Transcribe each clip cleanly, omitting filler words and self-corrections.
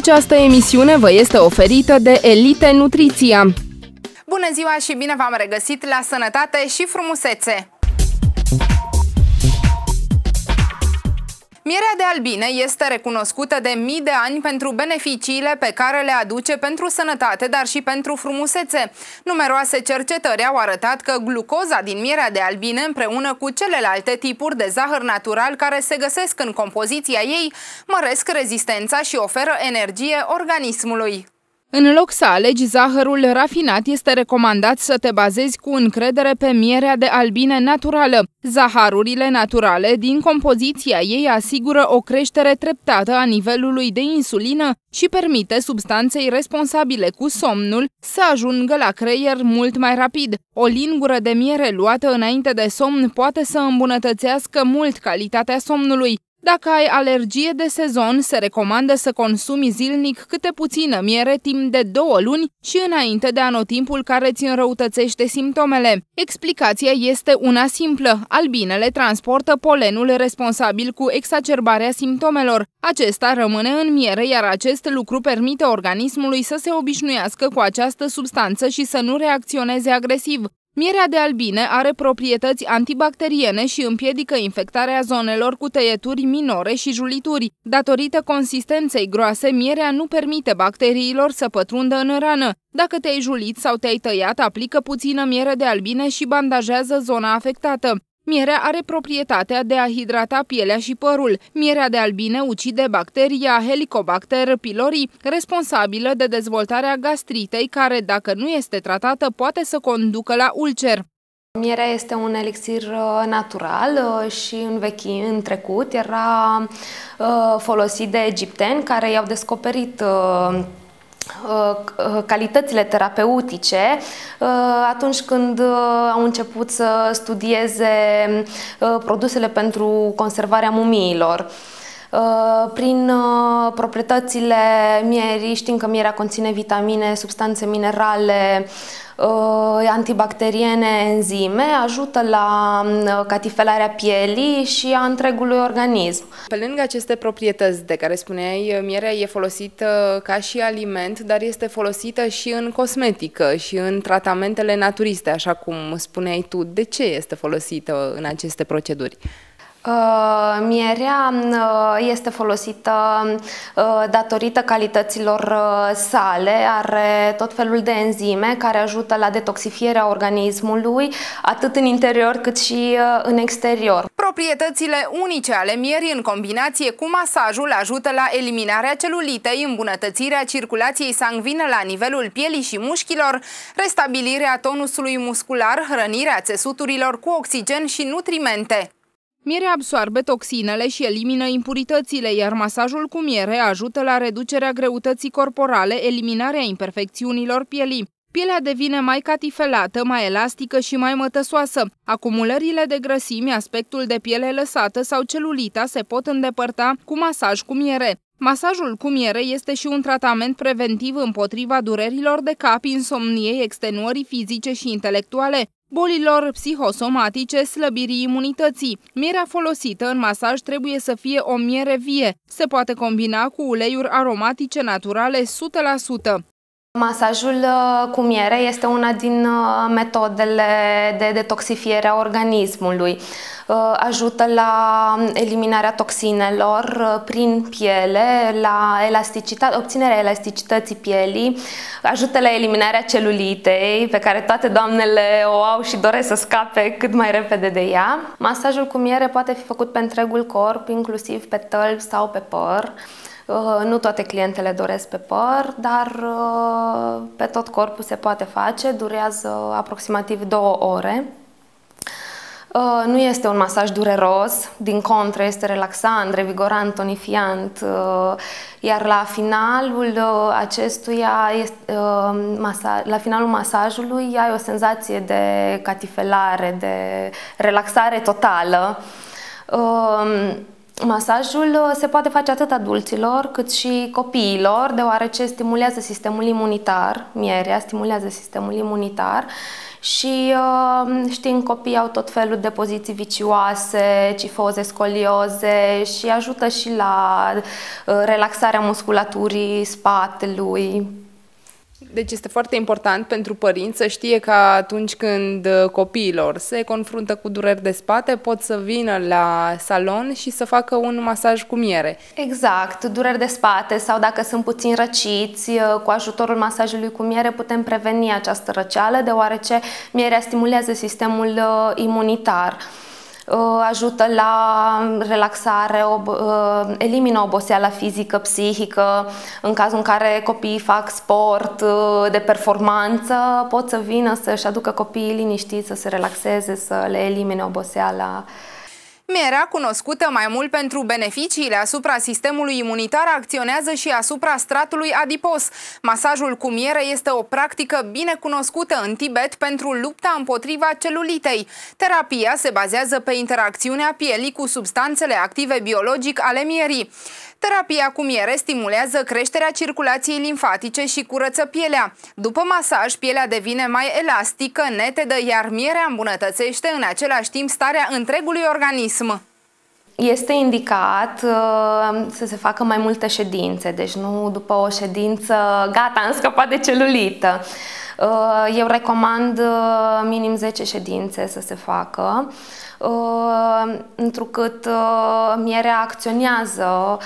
Această emisiune vă este oferită de Elite Nutriția. Bună ziua și bine v-am regăsit la Sănătate și Frumusețe! Mierea de albine este recunoscută de mii de ani pentru beneficiile pe care le aduce pentru sănătate, dar și pentru frumusețe. Numeroase cercetări au arătat că glucoza din mierea de albine, împreună cu celelalte tipuri de zahăr natural care se găsesc în compoziția ei, măresc rezistența și oferă energie organismului. În loc să alegi zahărul rafinat, este recomandat să te bazezi cu încredere pe mierea de albine naturală. Zaharurile naturale din compoziția ei asigură o creștere treptată a nivelului de insulină și permite substanței responsabile cu somnul să ajungă la creier mult mai rapid. O lingură de miere luată înainte de somn poate să îmbunătățească mult calitatea somnului. Dacă ai alergie de sezon, se recomandă să consumi zilnic câte puțină miere timp de 2 luni și înainte de anotimpul care îți înrăutățește simptomele. Explicația este una simplă. Albinele transportă polenul responsabil cu exacerbarea simptomelor. Acesta rămâne în miere, iar acest lucru permite organismului să se obișnuiască cu această substanță și să nu reacționeze agresiv. Mierea de albine are proprietăți antibacteriene și împiedică infectarea zonelor cu tăieturi minore și julituri. Datorită consistenței groase, mierea nu permite bacteriilor să pătrundă în rană. Dacă te-ai julit sau te-ai tăiat, aplică puțină miere de albine și bandajează zona afectată. Mierea are proprietatea de a hidrata pielea și părul. Mierea de albine ucide bacteria Helicobacter pylori, responsabilă de dezvoltarea gastritei, care, dacă nu este tratată, poate să conducă la ulcer. Mierea este un elixir natural și în trecut era folosit de egipteni care i-au descoperit calitățile terapeutice atunci când au început să studieze produsele pentru conservarea mumiilor. Prin proprietățile mierii, știm că mierea conține vitamine, substanțe minerale, antibacteriene, enzime, ajută la catifelarea pielii și a întregului organism. Pe lângă aceste proprietăți de care spuneai, mierea e folosită ca și aliment, dar este folosită și în cosmetică și în tratamentele naturiste, așa cum spuneai tu. De ce este folosită în aceste proceduri? Mierea este folosită datorită calităților sale, are tot felul de enzime care ajută la detoxifierea organismului, atât în interior cât și în exterior. Proprietățile unice ale mierii în combinație cu masajul ajută la eliminarea celulitei, îmbunătățirea circulației sanguine la nivelul pielii și mușchilor, restabilirea tonusului muscular, hrănirea țesuturilor cu oxigen și nutrimente. Mierea absoarbe toxinele și elimină impuritățile, iar masajul cu miere ajută la reducerea greutății corporale, eliminarea imperfecțiunilor pielii. Pielea devine mai catifelată, mai elastică și mai mătăsoasă. Acumulările de grăsimi, aspectul de piele lăsată sau celulita se pot îndepărta cu masaj cu miere. Masajul cu miere este și un tratament preventiv împotriva durerilor de cap, insomniei, extenuării fizice și intelectuale, bolilor psihosomatice, slăbirii imunității. Mierea folosită în masaj trebuie să fie o miere vie. Se poate combina cu uleiuri aromatice naturale 100%. Masajul cu miere este una din metodele de detoxifiere a organismului. Ajută la eliminarea toxinelor prin piele, la obținerea elasticității pielii, ajută la eliminarea celulitei, pe care toate doamnele o au și doresc să scape cât mai repede de ea. Masajul cu miere poate fi făcut pe întregul corp, inclusiv pe tălpi sau pe păr. Nu toate clientele doresc pe păr, dar pe tot corpul se poate face, durează aproximativ 2 ore. Nu este un masaj dureros, din contră este relaxant, revigorant, tonifiant, iar la finalul acestuia, la finalul masajului ai o senzație de catifelare, de relaxare totală. Masajul se poate face atât adulților cât și copiilor, deoarece stimulează sistemul imunitar, mierea stimulează sistemul imunitar și știm, copiii au tot felul de poziții vicioase, cifoze, scolioze și ajută și la relaxarea musculaturii spatelui. Deci este foarte important pentru părinți să știe că atunci când copiilor se confruntă cu dureri de spate, pot să vină la salon și să facă un masaj cu miere. Exact, dureri de spate sau dacă sunt puțin răciți, cu ajutorul masajului cu miere putem preveni această răceală, deoarece mierea stimulează sistemul imunitar. Ajută la relaxare, elimină oboseala fizică, psihică. În cazul în care copiii fac sport de performanță, pot să vină să-și aducă copiii liniștiți, să se relaxeze, să le elimine oboseala. Mierea, cunoscută mai mult pentru beneficiile asupra sistemului imunitar, acționează și asupra stratului adipos. Masajul cu miere este o practică bine cunoscută în Tibet pentru lupta împotriva celulitei. Terapia se bazează pe interacțiunea pielii cu substanțele active biologic ale mierii. Terapia cu miere stimulează creșterea circulației limfatice și curăță pielea. După masaj, pielea devine mai elastică, netedă, iar mierea îmbunătățește în același timp starea întregului organism. Este indicat să se facă mai multe ședințe, deci nu după o ședință, gata, am scăpat de celulită. Eu recomand minim 10 ședințe să se facă, întrucât mierea acționează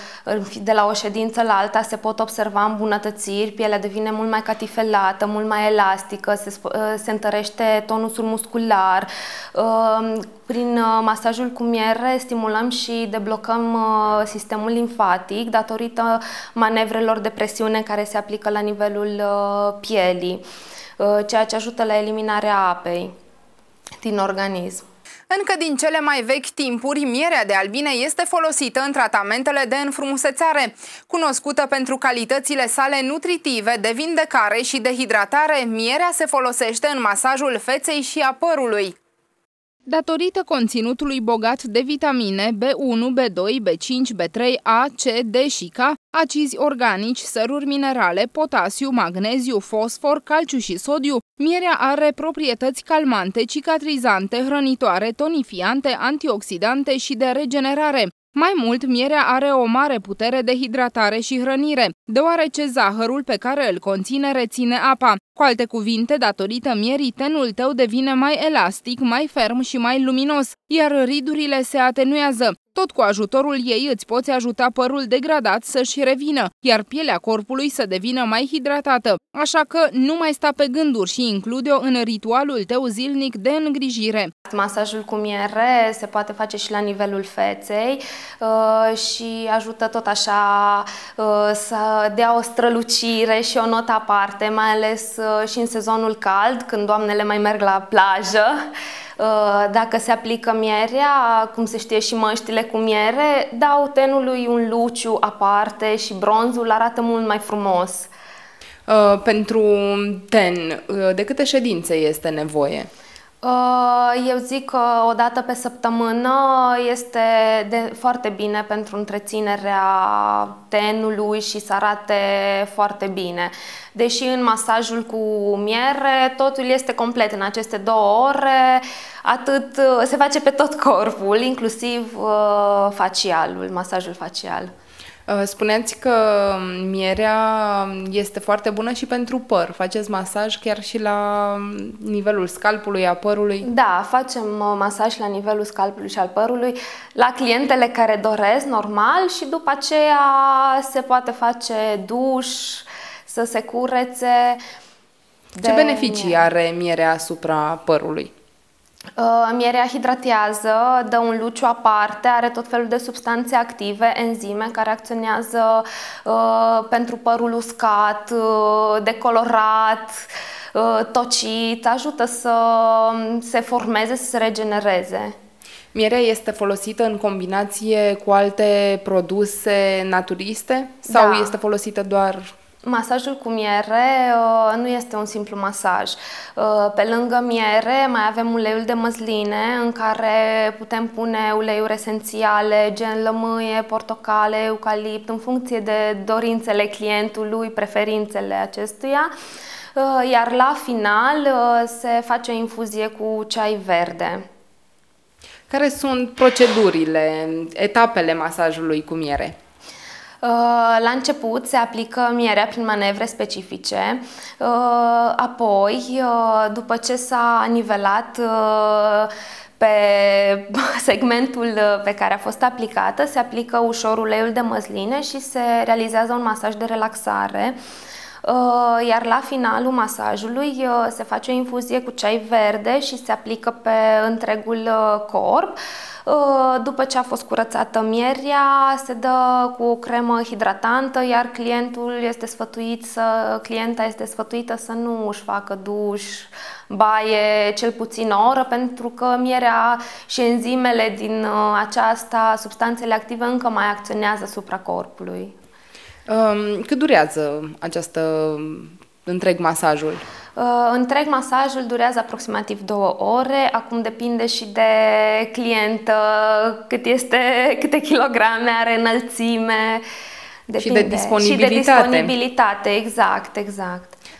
de la o ședință la alta, se pot observa îmbunătățiri, pielea devine mult mai catifelată, mult mai elastică, se întărește tonusul muscular. Prin masajul cu miere stimulăm și deblocăm sistemul limfatic datorită manevrelor de presiune care se aplică la nivelul pielii, ceea ce ajută la eliminarea apei din organism. Încă din cele mai vechi timpuri, mierea de albine este folosită în tratamentele de înfrumusețare. Cunoscută pentru calitățile sale nutritive, de vindecare și de hidratare, mierea se folosește în masajul feței și a părului. Datorită conținutului bogat de vitamine B1, B2, B5, B3, A, C, D și K, acizi organici, săruri minerale, potasiu, magneziu, fosfor, calciu și sodiu, mierea are proprietăți calmante, cicatrizante, hrănitoare, tonifiante, antioxidante și de regenerare. Mai mult, mierea are o mare putere de hidratare și hrănire, deoarece zahărul pe care îl conține reține apa. Cu alte cuvinte, datorită mierii, tenul tău devine mai elastic, mai ferm și mai luminos, iar ridurile se atenuează. Tot cu ajutorul ei îți poți ajuta părul degradat să-și revină, iar pielea corpului să devină mai hidratată. Așa că nu mai sta pe gânduri și include-o în ritualul tău zilnic de îngrijire. Masajul cu miere se poate face și la nivelul feței și ajută tot așa să dea o strălucire și o notă aparte, mai ales și în sezonul cald, când doamnele mai merg la plajă. Dacă se aplică mierea, cum se știe și măștile cu miere, dau tenului un luciu aparte și bronzul arată mult mai frumos. Pentru ten, de câte ședințe este nevoie? Eu zic că o dată pe săptămână este foarte bine pentru întreținerea tenului și să arate foarte bine. Deși în masajul cu miere totul este complet în aceste 2 ore, se face pe tot corpul, inclusiv facialul, masajul facial. Spuneați că mierea este foarte bună și pentru păr. Faceți masaj chiar și la nivelul scalpului, a părului? Da, facem masaj la nivelul scalpului și al părului, la clientele care doresc, normal, și după aceea se poate face duș, să se curețe. Ce beneficii are mierea asupra părului? Mierea hidratează, dă un luciu aparte, are tot felul de substanțe active, enzime care acționează pentru părul uscat, decolorat, tocit, ajută să se formeze, să se regenereze. Mierea este folosită în combinație cu alte produse naturiste sau este folosită doar Masajul cu miere nu este un simplu masaj. Pe lângă miere mai avem uleiul de măsline, în care putem pune uleiuri esențiale, gen lămâie, portocale, eucalipt, în funcție de dorințele clientului, preferințele acestuia. Iar la final se face o infuzie cu ceai verde. Care sunt procedurile, etapele masajului cu miere? La început se aplică mierea prin manevre specifice, apoi, după ce s-a nivelat pe segmentul pe care a fost aplicată, se aplică ușor uleiul de măsline și se realizează un masaj de relaxare. Iar la finalul masajului se face o infuzie cu ceai verde și se aplică pe întregul corp. După ce a fost curățată mierea, se dă cu o cremă hidratantă, iar clienta este sfătuită să nu își facă duș, baie cel puțin o oră, pentru că mierea și enzimele din aceasta, substanțele active, încă mai acționează asupra corpului. Cât durează întreg masajul? Întreg masajul durează aproximativ 2 ore. Acum depinde și de clientă, câte kilograme are, înălțime. Depinde. Și de disponibilitate. Și de disponibilitate, exact.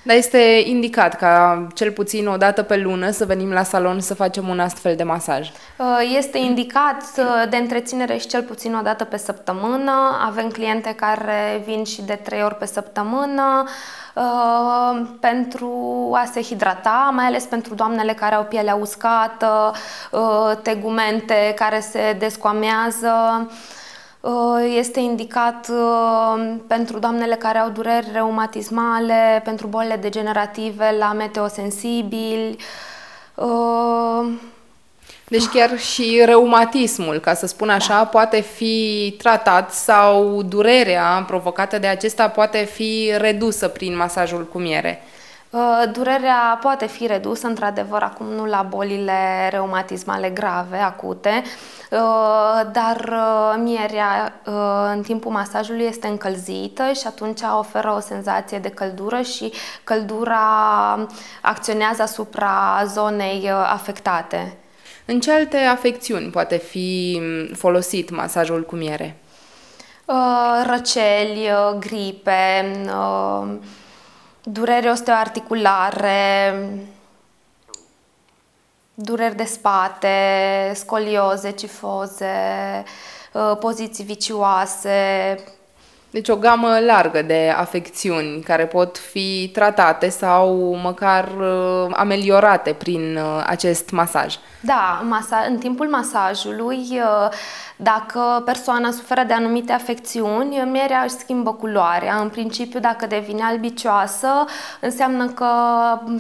Dar este indicat ca cel puțin o dată pe lună să venim la salon să facem un astfel de masaj? Este indicat de întreținere și cel puțin o dată pe săptămână. Avem cliente care vin și de 3 ori pe săptămână pentru a se hidrata, mai ales pentru doamnele care au pielea uscată, tegumente care se descoamează. Este indicat pentru doamnele care au dureri reumatismale, pentru bolile degenerative, la meteosensibili. Deci chiar și reumatismul, ca să spun așa, poate fi tratat sau durerea provocată de acesta poate fi redusă prin masajul cu miere. Durerea poate fi redusă, într-adevăr, acum nu la bolile reumatismale grave, acute, dar mierea în timpul masajului este încălzită și atunci oferă o senzație de căldură și căldura acționează asupra zonei afectate. În ce alte afecțiuni poate fi folosit masajul cu miere? Răceli, gripe, dureri osteoarticulare, dureri de spate, scolioze, cifoze, poziții vicioase. Deci o gamă largă de afecțiuni care pot fi tratate sau măcar ameliorate prin acest masaj. Da, în timpul masajului, dacă persoana suferă de anumite afecțiuni, mierea își schimbă culoarea. În principiu, dacă devine albicioasă, înseamnă că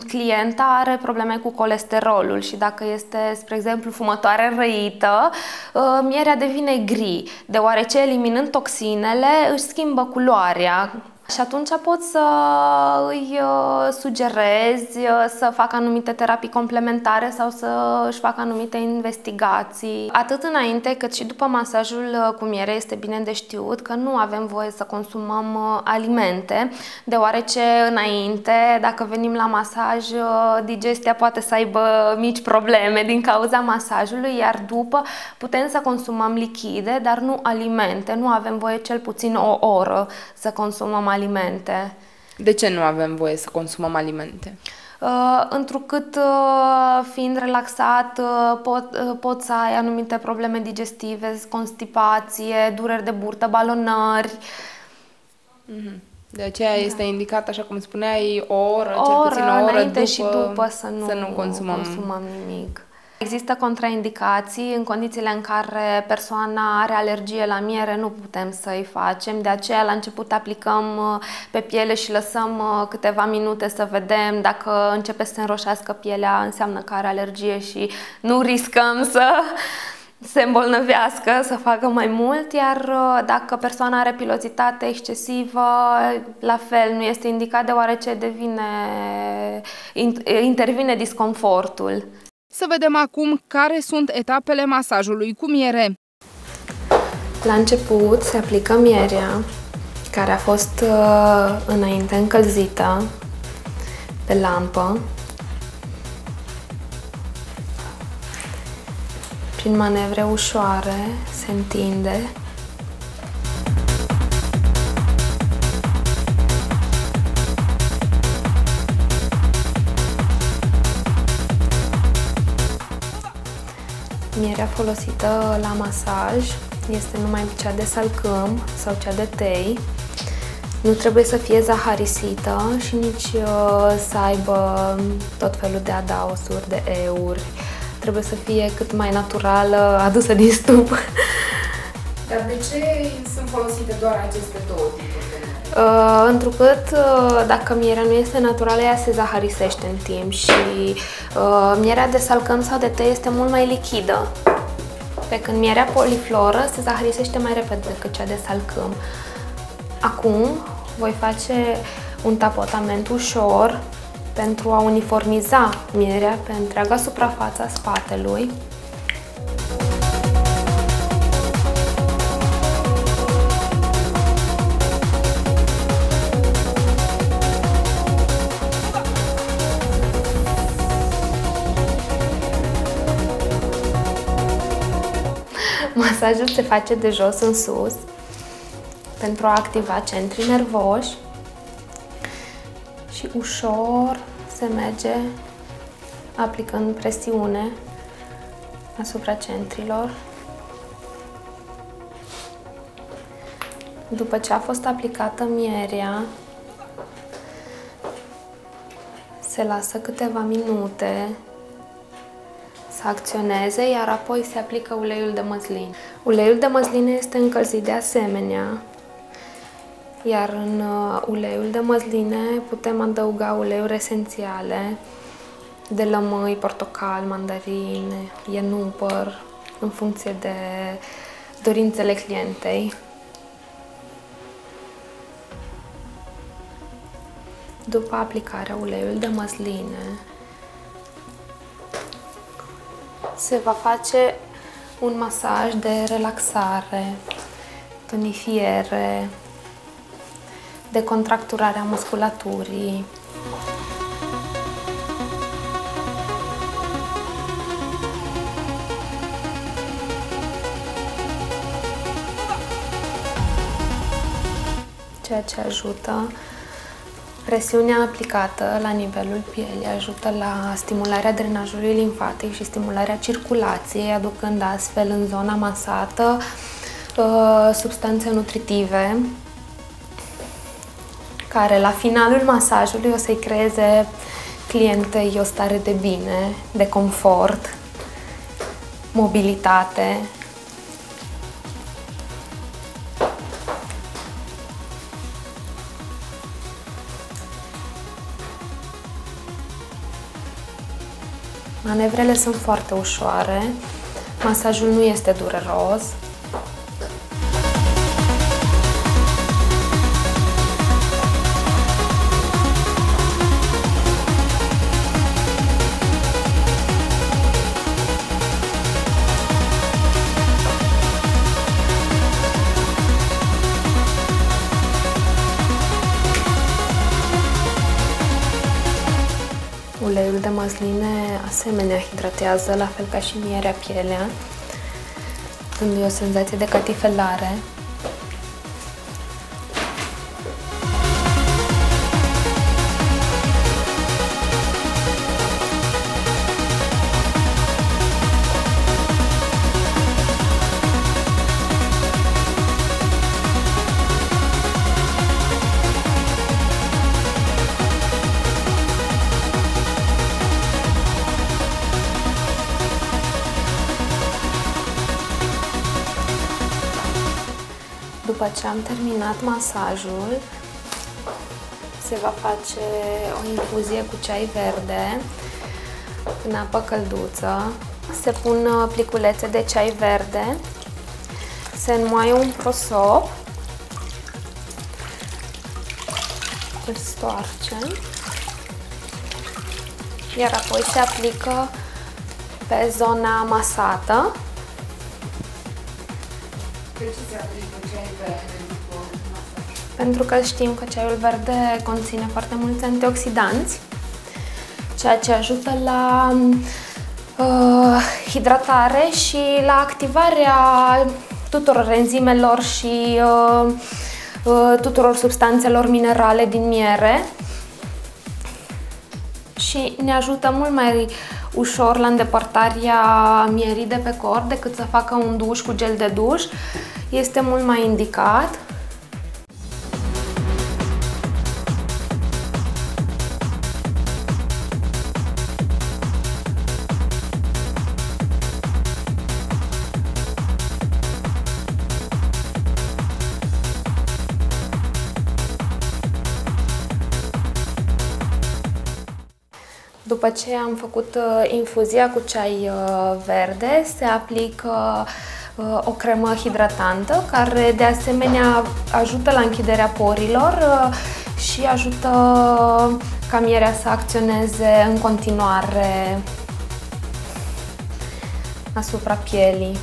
clienta are probleme cu colesterolul și dacă este, spre exemplu, fumătoare răită, mierea devine gri, deoarece eliminând toxinele își schimbă culoarea. Și atunci poți să îi sugerezi să facă anumite terapii complementare sau să își facă anumite investigații. Atât înainte cât și după masajul cu miere este bine de știut că nu avem voie să consumăm alimente, deoarece înainte, dacă venim la masaj, digestia poate să aibă mici probleme din cauza masajului, iar după putem să consumăm lichide, dar nu alimente. Nu avem voie cel puțin o oră să consumăm alimente. De ce nu avem voie să consumăm alimente? Întrucât fiind relaxat poți să ai anumite probleme digestive, constipație, dureri de burtă, balonări. De aceea este indicat, așa cum spuneai, o oră, cel puțin o oră înainte după, și după să nu consumăm nimic. Există contraindicații în condițiile în care persoana are alergie la miere, nu putem să-i facem, de aceea la început aplicăm pe piele și lăsăm câteva minute să vedem. Dacă începe să se înroșească pielea, înseamnă că are alergie și nu riscăm să se îmbolnăvească, să facă mai mult, iar dacă persoana are pilozitate excesivă, la fel nu este indicat, deoarece intervine disconfortul. Să vedem acum care sunt etapele masajului cu miere. La început se aplică mierea, care a fost înainte încălzită pe lampă. Prin manevre ușoare se întinde. Mierea folosită la masaj este numai cea de salcâm sau cea de tei. Nu trebuie să fie zaharisită și nici să aibă tot felul de adaosuri, de euri. Trebuie să fie cât mai naturală, adusă din stup. Dar de ce sunt folosite doar aceste două tipuri de miere? Întrucât dacă mierea nu este naturală, ea se zaharisește în timp și mierea de salcâm sau de tei este mult mai lichidă. Pe când mierea polifloră se zaharisește mai repede decât cea de salcâm. Acum voi face un tapotament ușor pentru a uniformiza mierea pe întreaga suprafață a spatelui. Masajul se face de jos în sus pentru a activa centrii nervoși și ușor se merge aplicând presiune asupra centrilor. După ce a fost aplicată mierea, se lasă câteva minute să acționeze, iar apoi se aplică uleiul de măsline. Uleiul de măsline este încălzit de asemenea, iar în uleiul de măsline putem adăuga uleiuri esențiale de lămâi, portocal, mandarine, ienupăr, în funcție de dorințele clientei. După aplicarea uleiului de măsline, se va face un masaj de relaxare, tonifiere, de contracturare a musculaturii. Ceea ce ajută. Presiunea aplicată la nivelul pielii ajută la stimularea drenajului limfatic și stimularea circulației, aducând astfel în zona masată substanțe nutritive care la finalul masajului o să-i creeze clientei o stare de bine, de confort, mobilitate. Manevrele sunt foarte ușoare, masajul nu este dureros. Uleiul de măsline asemenea hidratează, la fel ca și mierea pielea, dându-i o senzație de catifelare. După ce am terminat masajul, se va face o infuzie cu ceai verde în apă călduță. Se pun pliculețe de ceai verde, se înmoaie un prosop, îl stoarcem, iar apoi se aplică pe zona masată. De ce se aplică ceai verde după masaj? pentru că știm că ceaiul verde conține foarte mulți antioxidanți, ceea ce ajută la hidratare și la activarea tuturor enzimelor și tuturor substanțelor minerale din miere și ne ajută mult mai ușor la îndepărtarea mierii de pe corp decât să facă un duș cu gel de duș. Este mult mai indicat. După ce am făcut infuzia cu ceai verde, se aplică o cremă hidratantă, care de asemenea ajută la închiderea porilor și ajută ca mierea să acționeze în continuare asupra pielii.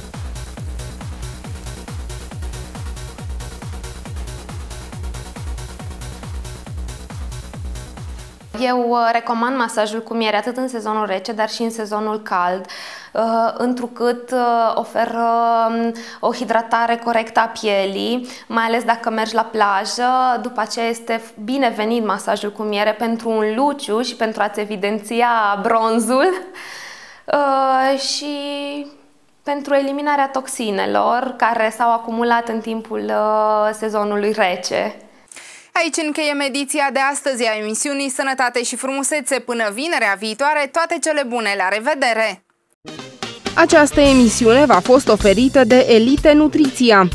Eu recomand masajul cu miere atât în sezonul rece, dar și în sezonul cald, întrucât oferă o hidratare corectă a pielii, mai ales dacă mergi la plajă. După aceea este binevenit masajul cu miere pentru un luciu și pentru a-ți evidenția bronzul și pentru eliminarea toxinelor care s-au acumulat în timpul sezonului rece. Aici încheiem ediția de astăzi a emisiunii Sănătate și Frumusețe. Până vinerea viitoare, toate cele bune, la revedere! Această emisiune v-a fost oferită de Elite Nutriția.